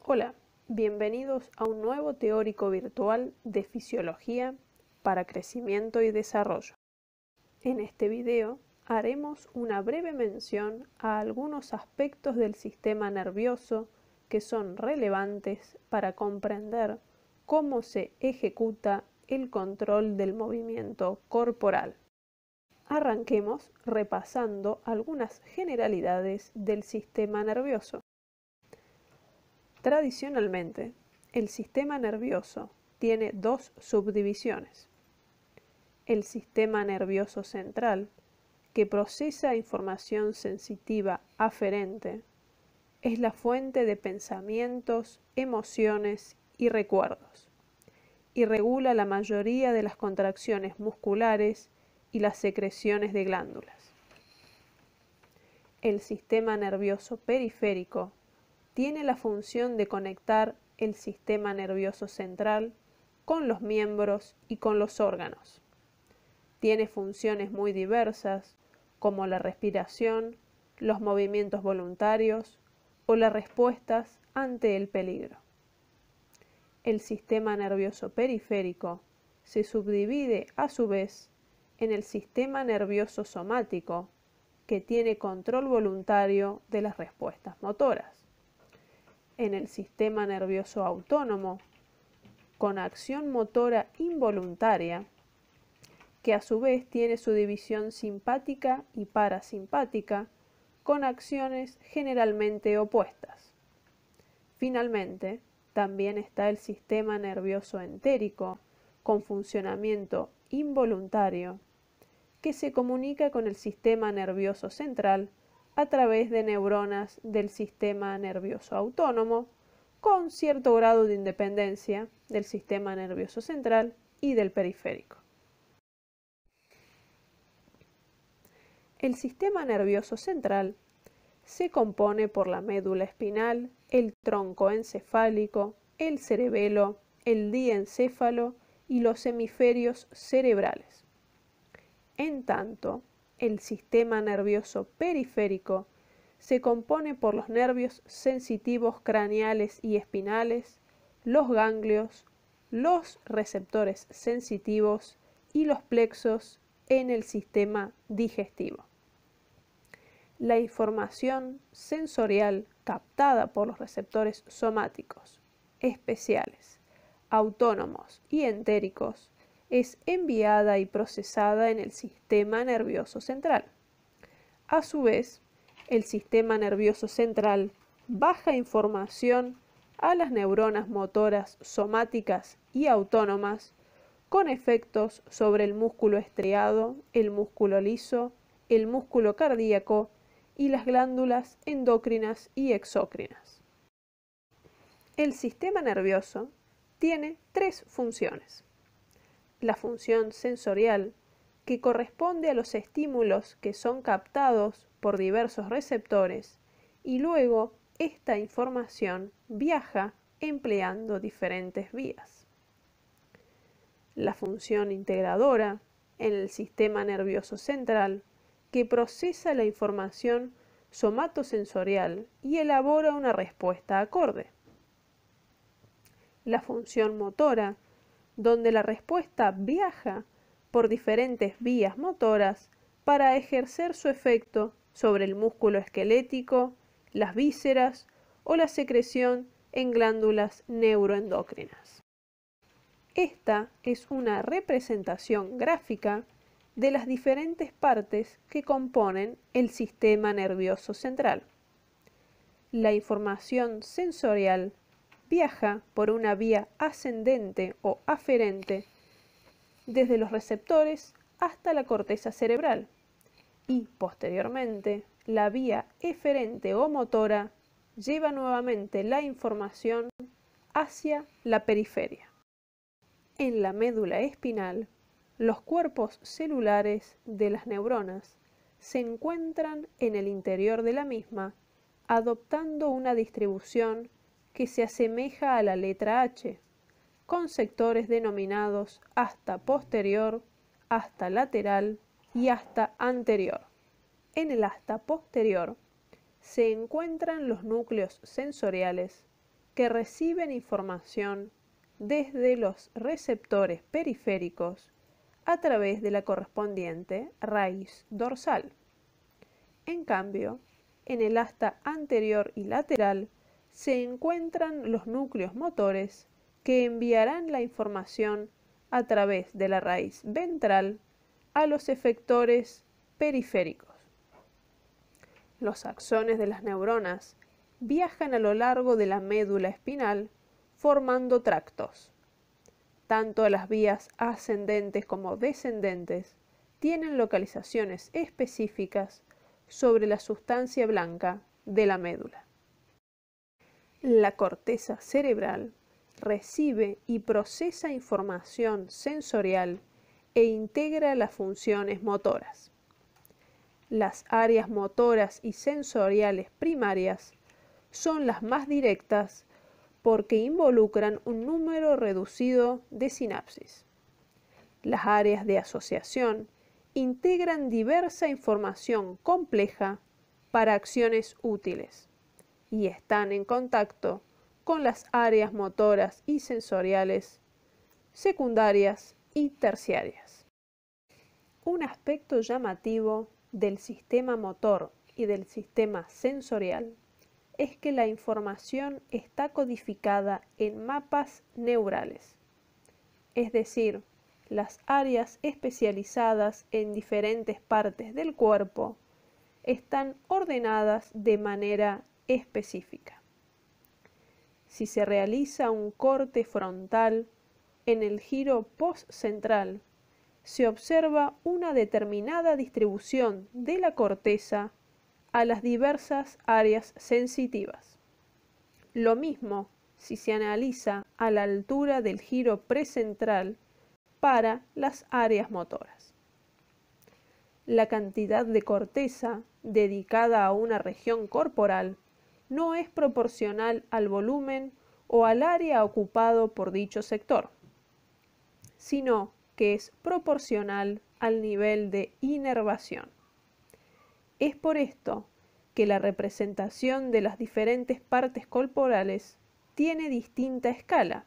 Hola, bienvenidos a un nuevo teórico virtual de fisiología para crecimiento y desarrollo. En este video haremos una breve mención a algunos aspectos del sistema nervioso que son relevantes para comprender cómo se ejecuta el control del movimiento corporal. Arranquemos repasando algunas generalidades del sistema nervioso. Tradicionalmente, el sistema nervioso tiene dos subdivisiones. El sistema nervioso central, que procesa información sensitiva aferente, es la fuente de pensamientos, emociones y recuerdos, y regula la mayoría de las contracciones musculares y las secreciones de glándulas. El sistema nervioso periférico tiene la función de conectar el sistema nervioso central con los miembros y con los órganos. Tiene funciones muy diversas, como la respiración, los movimientos voluntarios o las respuestas ante el peligro. El sistema nervioso periférico se subdivide a su vez en el sistema nervioso somático, que tiene control voluntario de las respuestas motoras, en el sistema nervioso autónomo, con acción motora involuntaria, que a su vez tiene su división simpática y parasimpática, con acciones generalmente opuestas. Finalmente, también está el sistema nervioso entérico, con funcionamiento involuntario, que se comunica con el sistema nervioso central a través de neuronas del sistema nervioso autónomo, con cierto grado de independencia del sistema nervioso central y del periférico. El sistema nervioso central se compone por la médula espinal, el tronco encefálico, el cerebelo, el diencéfalo y los hemisferios cerebrales. En tanto, el sistema nervioso periférico se compone por los nervios sensitivos craneales y espinales, los ganglios, los receptores sensitivos y los plexos en el sistema digestivo. La información sensorial captada por los receptores somáticos, especiales, autónomos y entéricos es enviada y procesada en el sistema nervioso central. A su vez, el sistema nervioso central baja información a las neuronas motoras somáticas y autónomas con efectos sobre el músculo estriado, el músculo liso, el músculo cardíaco y las glándulas endocrinas y exócrinas. El sistema nervioso tiene tres funciones. La función sensorial, que corresponde a los estímulos que son captados por diversos receptores, y luego esta información viaja empleando diferentes vías. La función integradora, en el sistema nervioso central, que procesa la información somatosensorial y elabora una respuesta acorde. La función motora, donde la respuesta viaja por diferentes vías motoras para ejercer su efecto sobre el músculo esquelético, las vísceras o la secreción en glándulas neuroendocrinas. Esta es una representación gráfica de las diferentes partes que componen el sistema nervioso central. La información sensorial viaja por una vía ascendente o aferente desde los receptores hasta la corteza cerebral y, posteriormente, la vía eferente o motora lleva nuevamente la información hacia la periferia. En la médula espinal, los cuerpos celulares de las neuronas se encuentran en el interior de la misma, adoptando una distribución que se asemeja a la letra H, con sectores denominados hasta posterior, hasta lateral y hasta anterior. En el hasta posterior se encuentran los núcleos sensoriales que reciben información desde los receptores periféricos a través de la correspondiente raíz dorsal. En cambio, en el asta anterior y lateral se encuentran los núcleos motores que enviarán la información a través de la raíz ventral a los efectores periféricos. Los axones de las neuronas viajan a lo largo de la médula espinal formando tractos. Tanto las vías ascendentes como descendentes tienen localizaciones específicas sobre la sustancia blanca de la médula. La corteza cerebral recibe y procesa información sensorial e integra las funciones motoras. Las áreas motoras y sensoriales primarias son las más directas porque involucran un número reducido de sinapsis. Las áreas de asociación integran diversa información compleja para acciones útiles y están en contacto con las áreas motoras y sensoriales secundarias y terciarias. Un aspecto llamativo del sistema motor y del sistema sensorial es que la información está codificada en mapas neurales, es decir, las áreas especializadas en diferentes partes del cuerpo están ordenadas de manera específica. Si se realiza un corte frontal en el giro postcentral, se observa una determinada distribución de la corteza a las diversas áreas sensitivas. Lo mismo si se analiza a la altura del giro precentral para las áreas motoras. La cantidad de corteza dedicada a una región corporal no es proporcional al volumen o al área ocupado por dicho sector, sino que es proporcional al nivel de inervación. Es por esto que la representación de las diferentes partes corporales tiene distinta escala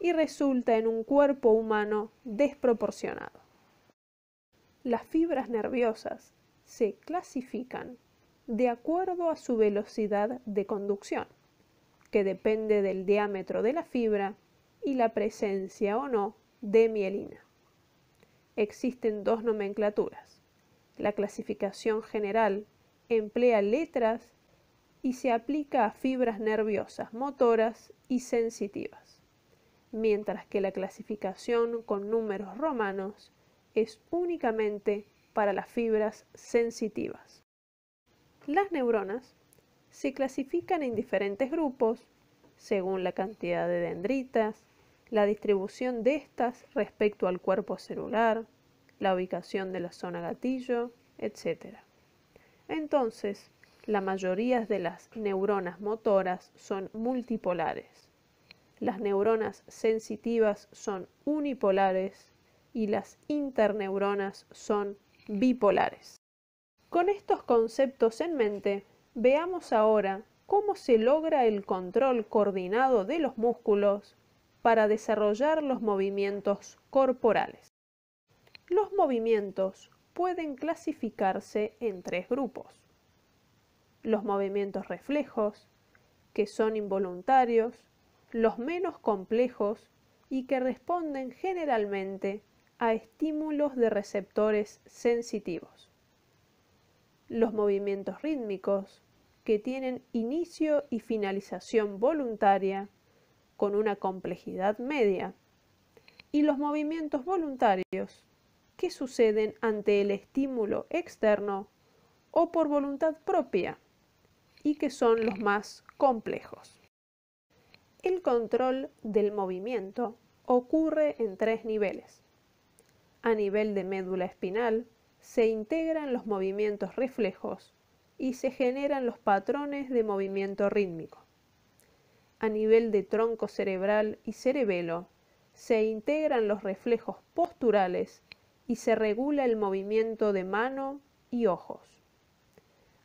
y resulta en un cuerpo humano desproporcionado. Las fibras nerviosas se clasifican de acuerdo a su velocidad de conducción, que depende del diámetro de la fibra y la presencia o no de mielina. Existen dos nomenclaturas. La clasificación general emplea letras y se aplica a fibras nerviosas motoras y sensitivas, mientras que la clasificación con números romanos es únicamente para las fibras sensitivas. Las neuronas se clasifican en diferentes grupos según la cantidad de dendritas, la distribución de estas respecto al cuerpo celular, la ubicación de la zona gatillo, etc. Entonces, la mayoría de las neuronas motoras son multipolares. Las neuronas sensitivas son unipolares y las interneuronas son bipolares. Con estos conceptos en mente, veamos ahora cómo se logra el control coordinado de los músculos para desarrollar los movimientos corporales. Los movimientos pueden clasificarse en tres grupos. Los movimientos reflejos, que son involuntarios, los menos complejos y que responden generalmente a estímulos de receptores sensitivos. Los movimientos rítmicos, que tienen inicio y finalización voluntaria con una complejidad media, y los movimientos voluntarios, que suceden ante el estímulo externo o por voluntad propia, y que son los más complejos. El control del movimiento ocurre en tres niveles. A nivel de médula espinal, se integran los movimientos reflejos y se generan los patrones de movimiento rítmico. A nivel de tronco cerebral y cerebelo, se integran los reflejos posturales y se regula el movimiento de mano y ojos.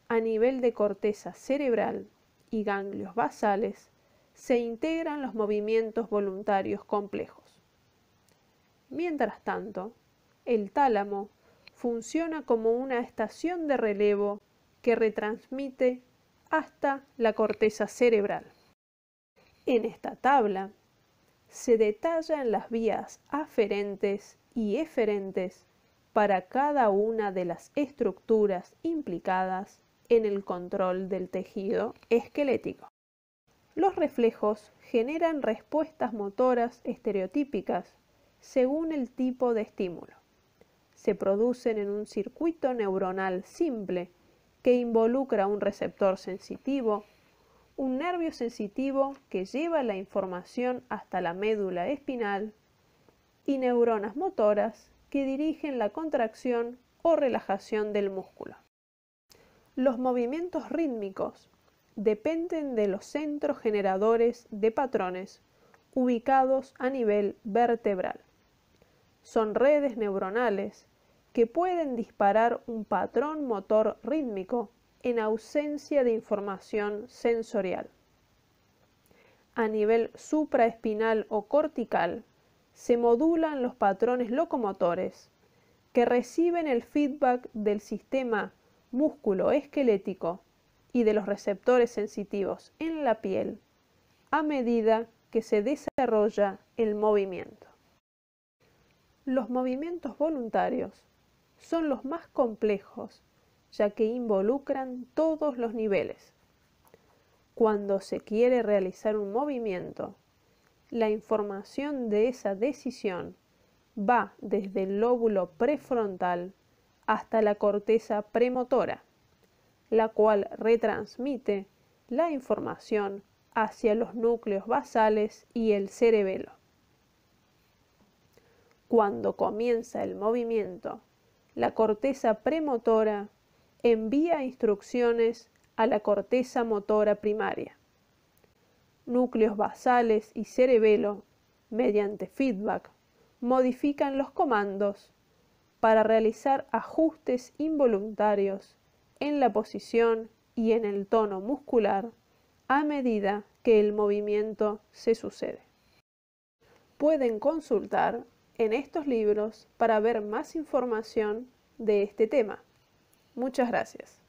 A nivel de corteza cerebral y ganglios basales, se integran los movimientos voluntarios complejos. Mientras tanto, el tálamo funciona como una estación de relevo que retransmite hasta la corteza cerebral. En esta tabla se detallan las vías aferentes y eferentes para cada una de las estructuras implicadas en el control del tejido esquelético. Los reflejos generan respuestas motoras estereotípicas según el tipo de estímulo. Se producen en un circuito neuronal simple que involucra un receptor sensitivo, un nervio sensitivo que lleva la información hasta la médula espinal y neuronas motoras que dirigen la contracción o relajación del músculo. Los movimientos rítmicos dependen de los centros generadores de patrones ubicados a nivel vertebral. Son redes neuronales que pueden disparar un patrón motor rítmico en ausencia de información sensorial. A nivel supraespinal o cortical, se modulan los patrones locomotores que reciben el feedback del sistema músculo-esquelético y de los receptores sensitivos en la piel a medida que se desarrolla el movimiento. Los movimientos voluntarios son los más complejos, ya que involucran todos los niveles. Cuando se quiere realizar un movimiento, la información de esa decisión va desde el lóbulo prefrontal hasta la corteza premotora, la cual retransmite la información hacia los núcleos basales y el cerebelo. Cuando comienza el movimiento, la corteza premotora envía instrucciones a la corteza motora primaria. Núcleos basales y cerebelo, mediante feedback, modifican los comandos para realizar ajustes involuntarios en la posición y en el tono muscular a medida que el movimiento se sucede. Pueden consultar en estos libros para ver más información de este tema. Muchas gracias.